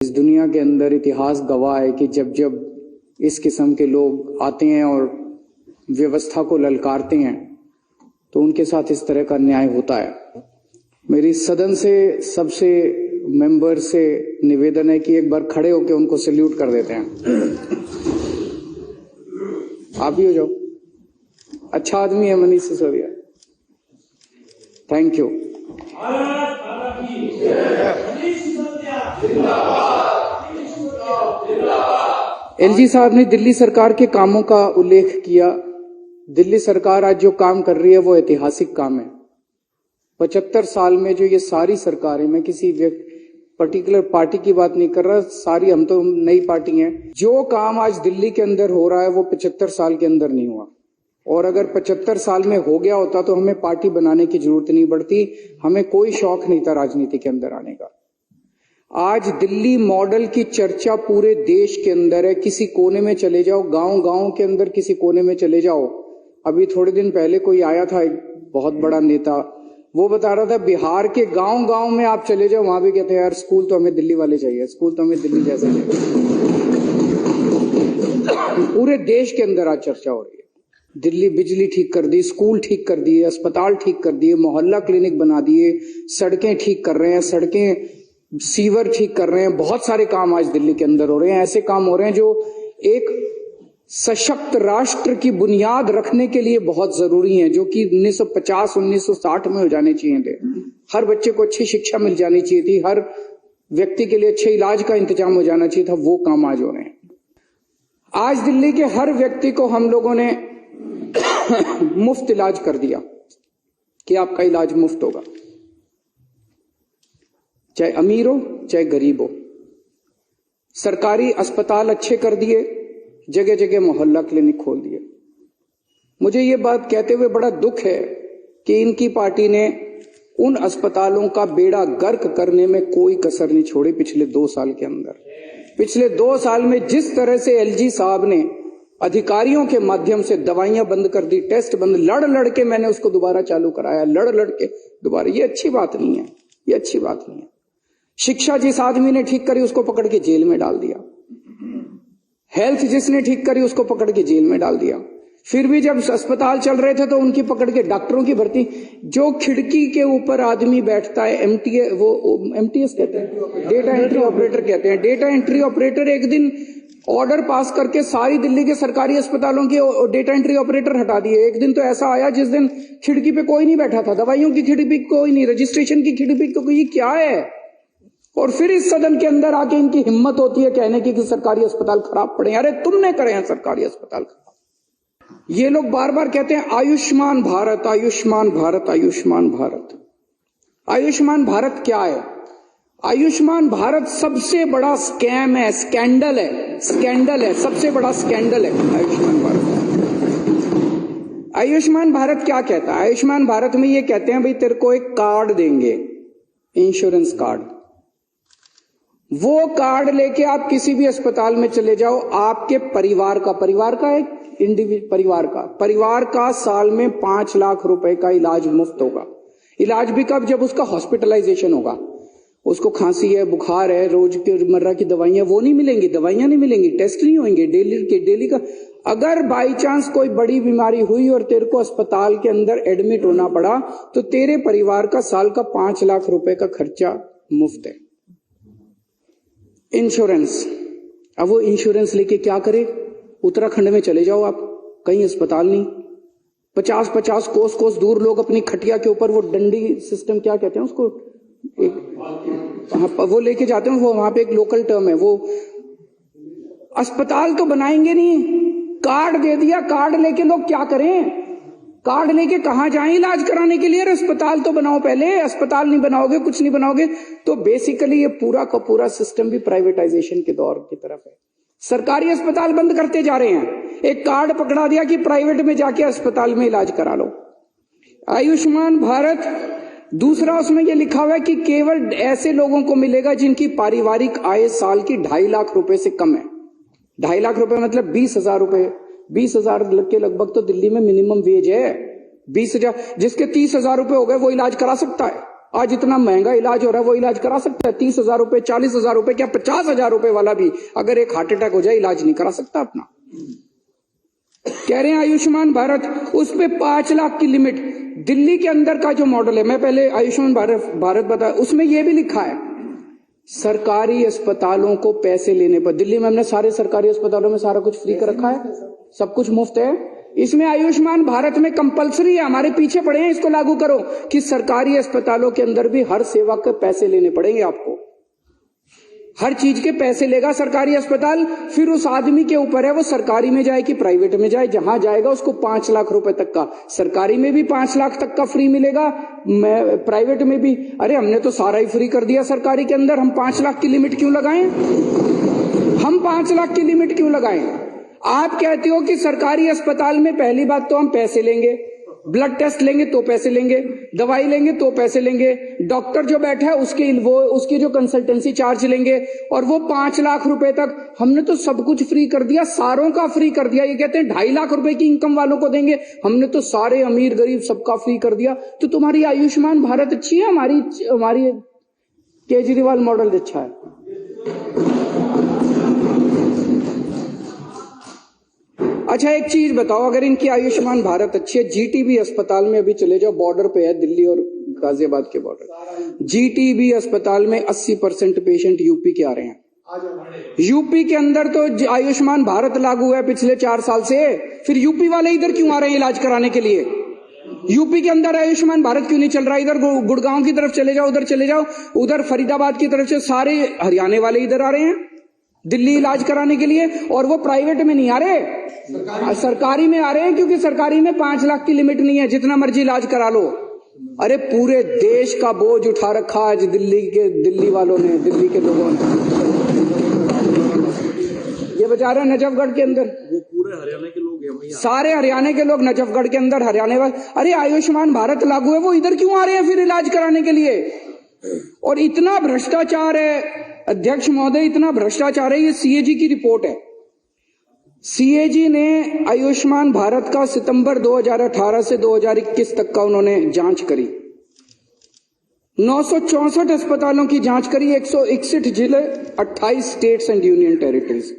इस दुनिया के अंदर इतिहास गवाह है कि जब जब इस किस्म के लोग आते हैं और व्यवस्था को ललकारते हैं तो उनके साथ इस तरह का न्याय होता है। मेरी सदन से सबसे मेंबर से निवेदन है कि एक बार खड़े होकर उनको सैल्यूट कर देते हैं। आप भी हो जाओ, अच्छा आदमी है Manish Sisodia. Thank you. LG साहब ने दिल्ली सरकार के कामों का उल्लेख किया। दिल्ली सरकार आज जो काम कर रही है वो ऐतिहासिक काम है। 75 साल में जो ये सारी सरकारें, मैं किसी पर्टिकुलर पार्टी की बात नहीं कर रहा, सारी हम तो नई पार्टी हैं, जो काम आज दिल्ली के अंदर हो रहा है वो 75 साल के अंदर नहीं हुआ। और अगर 75 साल में हो गया होता तो हमें पार्टी बनाने की जरूरत नहीं पड़ती, हमें कोई शौक नहीं था राजनीति के अंदर आने का। आज दिल्ली मॉडल की चर्चा पूरे देश के अंदर है। किसी कोने में चले जाओ, गांव के अंदर किसी कोने में चले जाओ। अभी थोड़े दिन पहले कोई आया था, एक बहुत बड़ा नेता, वो बता रहा था बिहार के गांव में आप चले जाओ, वहां भी कहते हैं यार स्कूल तो हमें दिल्ली वाले चाहिए, स्कूल तो हमें दिल्ली जैसा चाहिए। पूरे देश के अंदर आज चर्चा हो रही है। दिल्ली बिजली ठीक कर दी, स्कूल ठीक कर दिए, अस्पताल ठीक कर दिए, मोहल्ला क्लिनिक बना दिए, सड़कें ठीक कर रहे हैं, सड़कें सीवर ठीक कर रहे हैं। बहुत सारे काम आज दिल्ली के अंदर हो रहे हैं। ऐसे काम हो रहे हैं जो एक सशक्त राष्ट्र की बुनियाद रखने के लिए बहुत जरूरी है, जो कि 1950-1960 में हो जाने चाहिए थे। हर बच्चे को अच्छी शिक्षा मिल जानी चाहिए थी, हर व्यक्ति के लिए अच्छे इलाज का इंतजाम हो जाना चाहिए था। वो काम आज हो रहे हैं। आज दिल्ली के हर व्यक्ति को हम लोगों ने मुफ्त इलाज कर दिया कि आपका इलाज मुफ्त होगा, चाहे अमीर हो चाहे गरीब हो। सरकारी अस्पताल अच्छे कर दिए, जगह जगह मोहल्ला क्लिनिक खोल दिए। मुझे ये बात कहते हुए बड़ा दुख है कि इनकी पार्टी ने उन अस्पतालों का बेड़ा गर्क करने में कोई कसर नहीं छोड़ी पिछले 2 साल के अंदर। पिछले 2 साल में जिस तरह से एलजी साहब ने अधिकारियों के माध्यम से दवाइयां बंद कर दी, टेस्ट बंद, लड़ के मैंने उसको दोबारा चालू कराया, लड़ के दोबारा। ये अच्छी बात नहीं है, ये अच्छी बात नहीं है। शिक्षा जिस आदमी ने ठीक करी उसको पकड़ के जेल में डाल दिया, हेल्थ जिसने ठीक करी उसको पकड़ के जेल में डाल दिया। फिर भी जब अस्पताल चल रहे थे तो उनकी पकड़ के डॉक्टरों की भर्ती, जो खिड़की के ऊपर आदमी बैठता है, एमटीएस कहते हैं, डेटा एंट्री ऑपरेटर कहते हैं। डेटा एंट्री ऑपरेटर एक दिन ऑर्डर पास करके सारी दिल्ली के सरकारी अस्पतालों के डेटा एंट्री ऑपरेटर हटा दिए। एक दिन तो ऐसा आया जिस दिन खिड़की पे कोई नहीं बैठा था, दवाइयों की खिड़की पे कोई नहीं, रजिस्ट्रेशन की खिड़की पे कोई, क्या है। और फिर इस सदन के अंदर आके इनकी हिम्मत होती है कहने की कि सरकारी अस्पताल खराब पड़े। अरे तुमने करे हैं सरकारी अस्पताल खराब। ये लोग बार बार कहते हैं आयुष्मान भारत, आयुष्मान भारत, आयुष्मान भारत। आयुष्मान भारत क्या है? आयुष्मान भारत सबसे बड़ा स्कैम है, स्कैंडल है, स्कैंडल है, सबसे बड़ा स्कैंडल है आयुष्मान भारत। आयुष्मान भारत क्या कहता है? आयुष्मान भारत में ये कहते हैं भाई तेरे को एक कार्ड देंगे, इंश्योरेंस कार्ड। वो कार्ड लेके आप किसी भी अस्पताल में चले जाओ, आपके परिवार का एक इंडिविजुअल परिवार का साल में 5 लाख रुपए का इलाज मुफ्त होगा। इलाज भी कब? जब उसका हॉस्पिटलाइजेशन होगा। उसको खांसी है, बुखार है, रोज के मर्रा की दवाइयां वो नहीं मिलेंगी, दवाइयां नहीं मिलेंगी, टेस्ट नहीं होंगे डेली का। अगर बाई चांस कोई बड़ी बीमारी हुई और तेरे को अस्पताल के अंदर एडमिट होना पड़ा तो तेरे परिवार का साल का 5 लाख रुपए का खर्चा मुफ्त है। इंश्योरेंस, अब वो इंश्योरेंस लेके क्या करे? उत्तराखंड में चले जाओ आप, कहीं अस्पताल नहीं, 50-50 कोस दूर लोग अपनी खटिया के ऊपर वो डंडी सिस्टम, क्या कहते हैं उसको, वो लेके जाते हैं। वो वहां पे एक लोकल टर्म है। वो अस्पताल तो बनाएंगे नहीं, कार्ड दे दिया, कार्ड लेके लोग क्या करें? कार्ड लेके कहां जाएं इलाज कराने के लिए? अस्पताल तो बनाओ पहले। अस्पताल नहीं बनाओगे, कुछ नहीं बनाओगे तो बेसिकली ये पूरा का पूरा सिस्टम भी प्राइवेटाइजेशन के दौर की तरफ है। सरकारी अस्पताल बंद करते जा रहे हैं, एक कार्ड पकड़ा दिया कि प्राइवेट में जाके अस्पताल में इलाज करा लो। आयुष्मान भारत दूसरा, उसमें यह लिखा हुआ है कि केवल ऐसे लोगों को मिलेगा जिनकी पारिवारिक आय साल की 2.5 लाख रुपए से कम है। 2.5 लाख रुपए मतलब 20,000 रुपए, 20,000 के लगभग तो दिल्ली में मिनिमम वेज है। 20,000, जिसके 30,000 रुपए हो गए वो इलाज करा सकता है। आज इतना महंगा इलाज हो रहा है, वो इलाज करा सकता है? 30,000 रुपए, 40,000 रुपए, क्या 50,000 रुपए वाला भी अगर एक हार्ट अटैक हो जाए इलाज नहीं करा सकता अपना? कह रहे हैं आयुष्मान भारत, उस पे 5 लाख की लिमिट। दिल्ली के अंदर का जो मॉडल है, मैं पहले आयुष्मान भारत बता, उसमें यह भी लिखा है सरकारी अस्पतालों को पैसे लेने पर। दिल्ली में हमने सारे सरकारी अस्पतालों में सारा कुछ फ्री कर रखा है, सब कुछ मुफ्त है। इसमें आयुष्मान भारत में कंपलसरी है, हमारे पीछे पड़े हैं इसको लागू करो कि सरकारी अस्पतालों के अंदर भी हर सेवा के पैसे लेने पड़ेंगे आपको, हर चीज के पैसे लेगा सरकारी अस्पताल। फिर उस आदमी के ऊपर है वो सरकारी में जाए कि प्राइवेट में जाए, जहां जाएगा उसको 5 लाख रुपए तक का, सरकारी में भी 5 लाख तक का फ्री मिलेगा, प्राइवेट में भी। अरे हमने तो सारा ही फ्री कर दिया सरकारी के अंदर, हम 5 लाख की लिमिट क्यों लगाएं? हम 5 लाख की लिमिट क्यों लगाएं? आप कहते हो कि सरकारी अस्पताल में पहली बात तो हम पैसे लेंगे, ब्लड टेस्ट लेंगे तो पैसे लेंगे, दवाई लेंगे तो पैसे लेंगे, डॉक्टर जो बैठा है उसकी जो कंसल्टेंसी चार्ज लेंगे, और वो 5 लाख रुपए तक। हमने तो सब कुछ फ्री कर दिया, सारों का फ्री कर दिया। ये कहते हैं 2.5 लाख रुपए की इनकम वालों को देंगे, हमने तो सारे अमीर गरीब सबका फ्री कर दिया। तो तुम्हारी आयुष्मान भारत अच्छी है, हमारी केजरीवाल मॉडल अच्छा है। अच्छा एक चीज बताओ, अगर इनकी आयुष्मान भारत अच्छी है, जीटीबी अस्पताल में अभी चले जाओ, बॉर्डर पे है दिल्ली और गाजियाबाद के बॉर्डर, जीटीबी अस्पताल में 80% पेशेंट यूपी के आ रहे हैं। यूपी के अंदर तो आयुष्मान भारत लागू है पिछले 4 साल से, फिर यूपी वाले इधर क्यों आ रहे हैं इलाज कराने के लिए? यूपी के अंदर आयुष्मान भारत क्यों नहीं चल रहा? इधर गुड़गांव की तरफ चले जाओ, उधर चले जाओ, उधर फरीदाबाद की तरफ से सारे हरियाणा वाले इधर आ रहे हैं दिल्ली इलाज कराने के लिए, और वो प्राइवेट में नहीं आ रहे, सरकारी में आ रहे हैं, क्योंकि सरकारी में 5 लाख की लिमिट नहीं है, जितना मर्जी इलाज करा लो। अरे पूरे देश का बोझ उठा रखा आज दिल्ली वालों ने, दिल्ली के लोगों ने। ये बेचारा नजफगढ़ के अंदर, वो पूरे हरियाणा के लोग हैं, सारे हरियाणा के लोग नजफगढ़ के अंदर, हरियाणा वाले। अरे आयुष्मान भारत लागू है, वो इधर क्यों आ रहे हैं फिर इलाज कराने के लिए? और इतना भ्रष्टाचार है अध्यक्ष महोदय, इतना भ्रष्टाचार है। ये सीएजी की रिपोर्ट है, सीएजी ने आयुष्मान भारत का सितंबर 2018 से 2021 तक का उन्होंने जांच करी, 964 अस्पतालों की जांच करी, 161 जिले, 28 स्टेट्स एंड यूनियन टेरिटरीज।